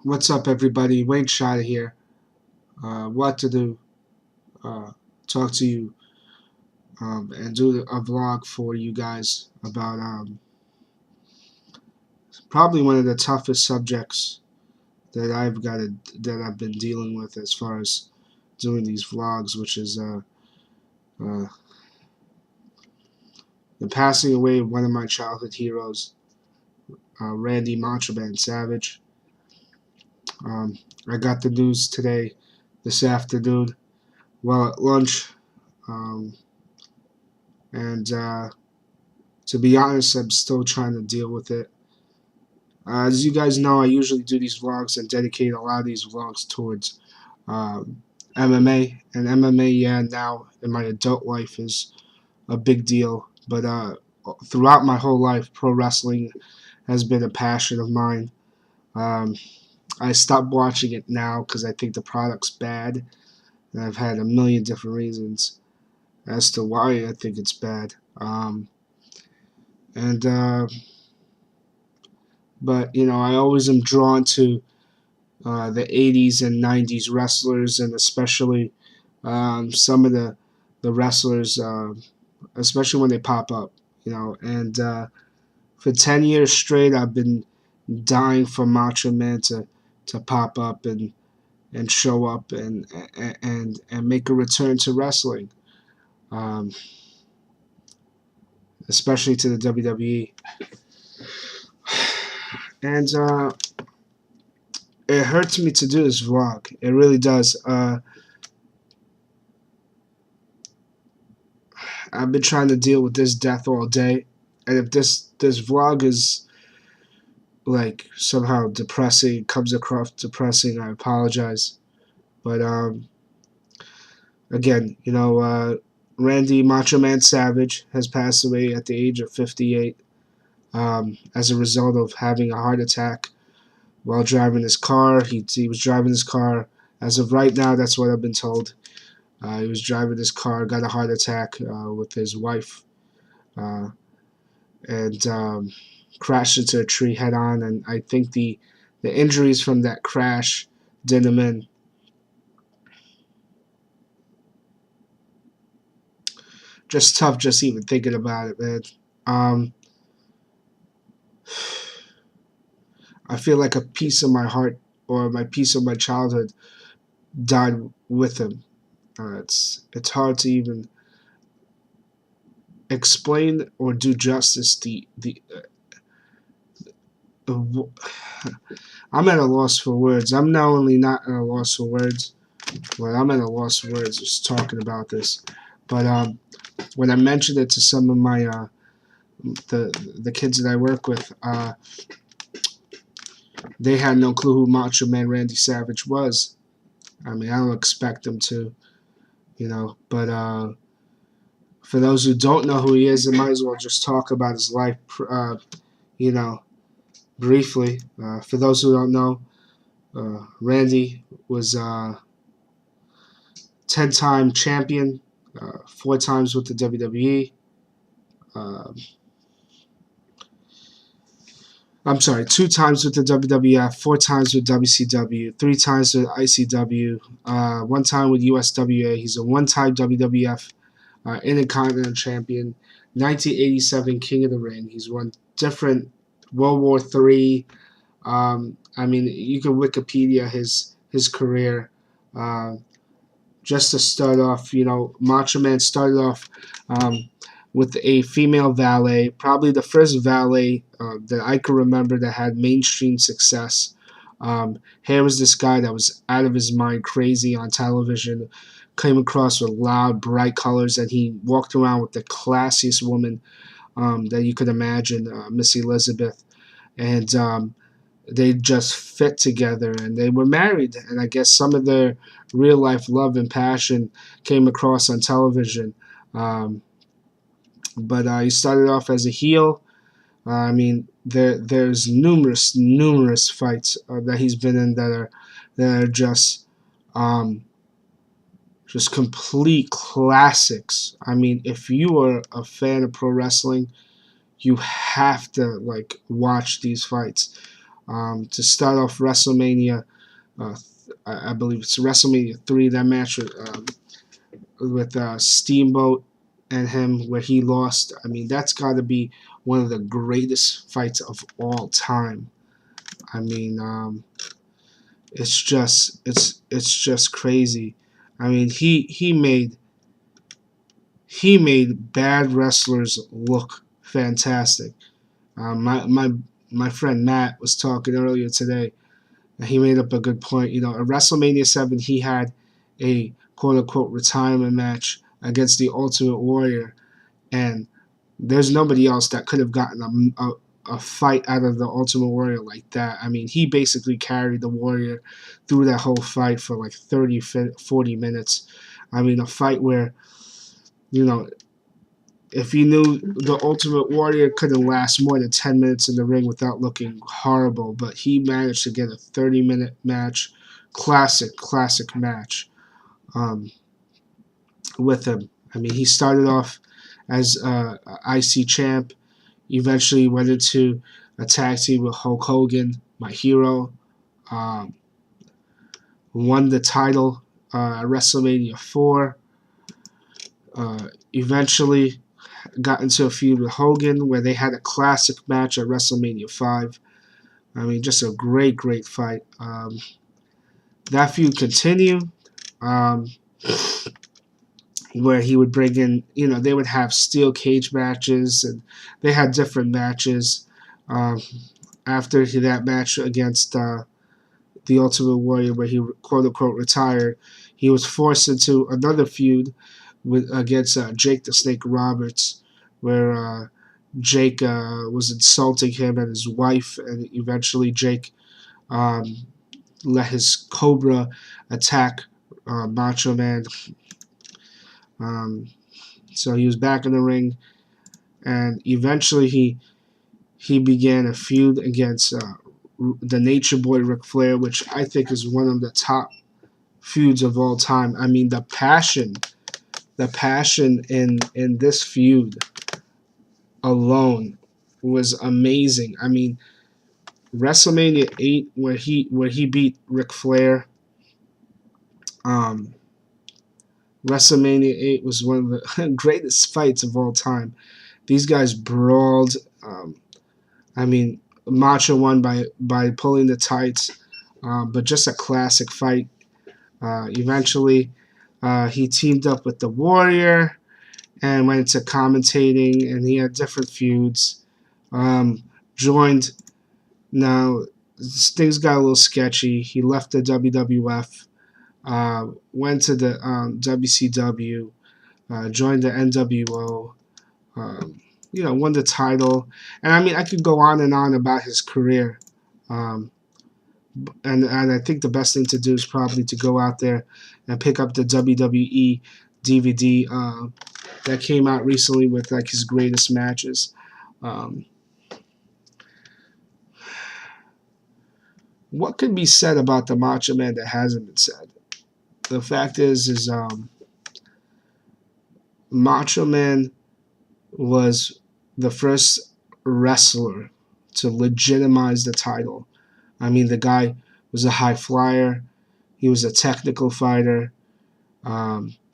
What's up, everybody? Wayne Shada here. What to do? Talk to you and do a vlog for you guys about probably one of the toughest subjects that I've been dealing with as far as doing these vlogs, which is uh, the passing away of one of my childhood heroes, Randy Macho Savage. I got the news today, this afternoon, while at lunch, um, and to be honest, I'm still trying to deal with it. As you guys know, I usually do these vlogs and dedicate a lot of these vlogs towards um, MMA. And MMA, yeah, now in my adult life is a big deal. But throughout my whole life, pro wrestling has been a passion of mine. Um, I stopped watching it now because I think the product's bad. And I've had a million different reasons as to why I think it's bad. And But I always am drawn to the 80s and 90s wrestlers, and especially some of the wrestlers, especially when they pop up. And for 10 years straight, I've been dying for Macho Man to pop up and show up and make a return to wrestling, um, especially to the WWE. And it hurts me to do this vlog. It really does. I've been trying to deal with this death all day, and if this vlog is like somehow depressing, comes across depressing, I apologize. But again, Randy Macho Man Savage has passed away at the age of 58 as a result of having a heart attack while driving his car. He was driving his car. As of right now, that's what I've been told. He was driving his car, got a heart attack with his wife, uh, and crashed into a tree head on. And I think the injuries from that crash did him in. Just tough, just even thinking about it, man. Um, I feel like a piece of my heart or my piece of my childhood died with him. It's hard to even explain or do justice the I'm at a loss for words. I'm not only not at a loss for words, but I'm at a loss for words just talking about this. But when I mentioned it to some of my the kids that I work with, they had no clue who Macho Man Randy Savage was. I mean, I don't expect them to, But for those who don't know who he is, I might as well just talk about his life, you know, briefly. For those who don't know, Randy was 10-time champion, 4 times with the WWE. I'm sorry, 2 times with the WWF, 4 times with WCW, 3 times with ICW, 1 time with USWA. He's a 1-time WWF Intercontinental Champion, 1987 King of the Ring. He's won different World War III. I mean, you can Wikipedia his career. Uh, just to start off, Macho Man started off with a female valet, probably the first valet that I could remember that had mainstream success. Here was this guy that was out of his mind, crazy on television, came across with loud, bright colors, and he walked around with the classiest woman that you could imagine, Miss Elizabeth. And they just fit together, and they were married. And I guess some of their real life love and passion came across on television. Um, but he started off as a heel. I mean, there's numerous fights that he's been in that are just complete classics. I mean, if you are a fan of pro wrestling, you have to like watch these fights. to start off WrestleMania. Uh, I believe it's WrestleMania 3. That match with Steamboat and him, where he lost. I mean, that's got to be one of the greatest fights of all time. I mean, it's just crazy. I mean, he made bad wrestlers look fantastic. My friend Matt was talking earlier today, and he made up a good point. At WrestleMania 7, he had a quote unquote retirement match against the Ultimate Warrior, and there's nobody else that could have gotten a fight out of the Ultimate Warrior like that. I mean, he basically carried the Warrior through that whole fight for like 30, 40 minutes. I mean, a fight where, you know, if you knew the Ultimate Warrior couldn't last more than 10 minutes in the ring without looking horrible, but he managed to get a 30-minute match, classic match with him. I mean, he started off as IC champ, eventually went into a tag team with Hulk Hogan, my hero, um, won the title at WrestleMania 4, eventually got into a feud with Hogan where they had a classic match at WrestleMania 5. I mean, just a great fight. That feud continued, where he would bring in, they would have steel cage matches, and they had different matches. After that match against the Ultimate Warrior, where he quote unquote retired, he was forced into another feud against Jake the Snake Roberts, where Jake was insulting him and his wife, and eventually Jake let his Cobra attack Macho Man. So he was back in the ring, and eventually he began a feud against the Nature Boy Ric Flair, which I think is one of the top feuds of all time. I mean, the passion in this feud alone was amazing. I mean, WrestleMania 8, where he beat Ric Flair. WrestleMania 8 was one of the greatest fights of all time. These guys brawled. I mean, Macho won by pulling the tights, but just a classic fight. Eventually, he teamed up with the Warrior and went into commentating, and he had different feuds. Joined. Now, things got a little sketchy. He left the WWF, went to the WCW, joined the NWO, won the title. And I mean, I could go on and on about his career. And I think the best thing to do is probably to go out there and pick up the WWE DVD that came out recently with like his greatest matches. What could be said about the Macho Man that hasn't been said? The fact is Macho Man was the first wrestler to legitimize the title. I mean, the guy was a high flyer. He was a technical fighter.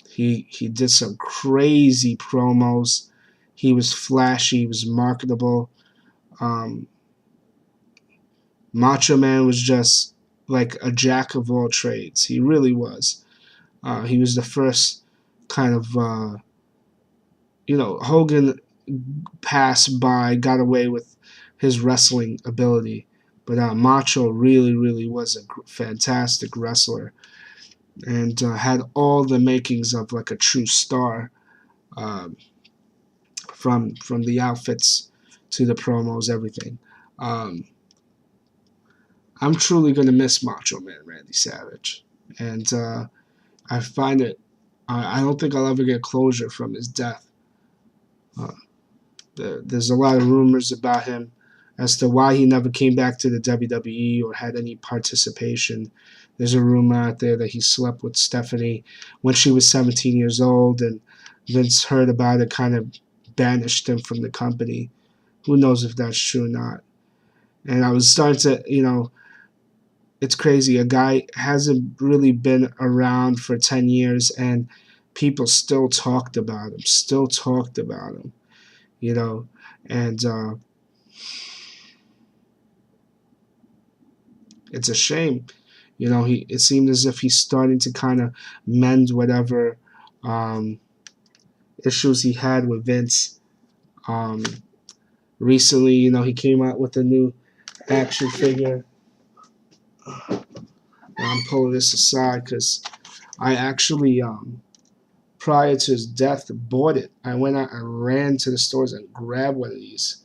He did some crazy promos. He was flashy. He was marketable. Macho Man was just like a jack of all trades. He really was. He was the first kind of, Hogan passed by, got away with his wrestling ability. But Macho really was a fantastic wrestler, and had all the makings of like a true star, from the outfits to the promos, everything. I'm truly gonna miss Macho Man Randy Savage, and I find it. I don't think I'll ever get closure from his death. There's a lot of rumors about him as to why he never came back to the WWE or had any participation. There's a rumor out there that he slept with Stephanie when she was 17 years old, and Vince heard about it, kind of banished him from the company. Who knows if that's true or not? And I was starting to, it's crazy. A guy hasn't really been around for 10 years, and people still talked about him, you know. And it's a shame. It seemed as if he's starting to kind of mend whatever um, issues he had with Vince. Um, Recently, he came out with a new action figure. I'm pulling this aside because I actually, prior to his death, bought it. I went out and ran to the stores and grabbed one of these.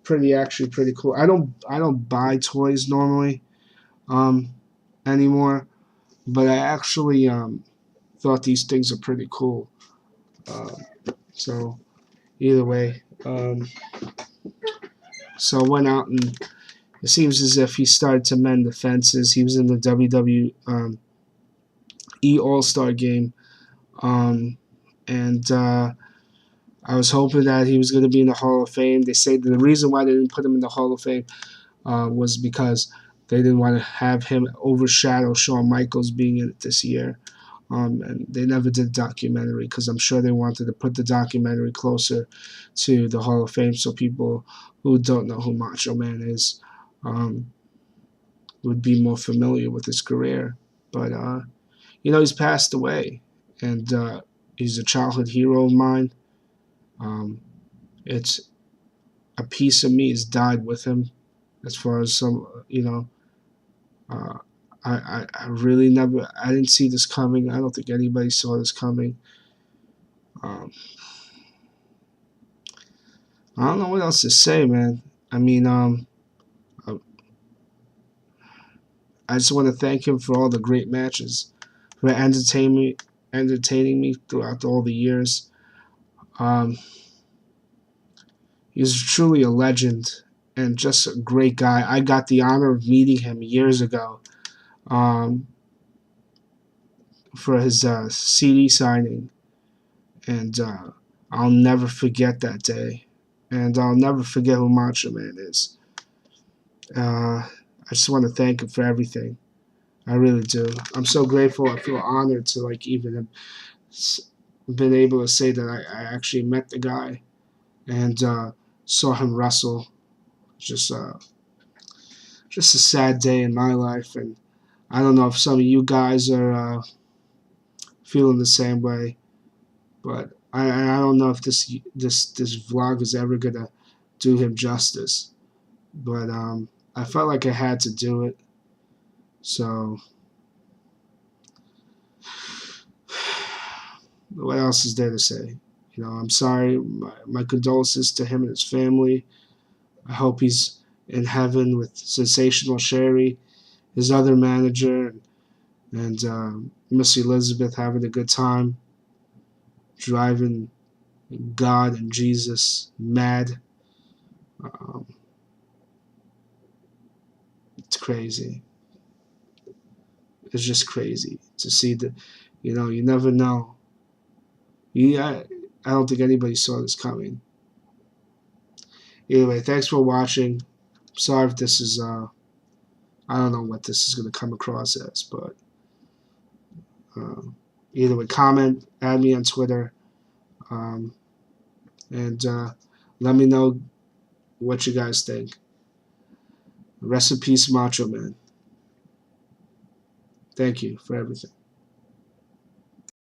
Pretty cool. I don't buy toys normally um, anymore, but I actually thought these things are pretty cool. Um, so either way, so I went out and it seems as if he started to mend the fences. He was in the WWE All Star game, um, and I was hoping that he was going to be in the Hall of Fame. They say the reason why they didn't put him in the Hall of Fame was because they didn't want to have him overshadow Shawn Michaels being in it this year. And they never did a documentary because I'm sure they wanted to put the documentary closer to the Hall of Fame so people who don't know who Macho Man is um, would be more familiar with his career. But, he's passed away, and he's a childhood hero of mine. Um, it's a piece of me has died with him as far as some, uh, I really never, I didn't see this coming. I don't think anybody saw this coming. Um, I don't know what else to say, man. I mean, I I just want to thank him for all the great matches, for entertaining me throughout all the years. Um, he's truly a legend and just a great guy. I got the honor of meeting him years ago um, for his CD signing, and I'll never forget that day. And I'll never forget who Macho Man is. I just want to thank him for everything. I really do. I'm so grateful. I feel honored to even have been able to say that I actually met the guy and saw him wrestle. Just just a sad day in my life, and I don't know if some of you guys are feeling the same way, but I don't know if this vlog is ever gonna do him justice. But I felt like I had to do it, so what else is there to say? I'm sorry. My condolences to him and his family. I hope he's in heaven with Sensational Sherry, his other manager, and Miss Elizabeth having a good time driving God and Jesus mad. Um, it's crazy. It's just crazy to see that. You never know. I don't think anybody saw this coming. Anyway, thanks for watching. Sorry if this is I don't know what this is going to come across as, but uh, either way, comment, add me on Twitter, um, and let me know what you guys think. Rest in peace, Macho Man. Thank you for everything.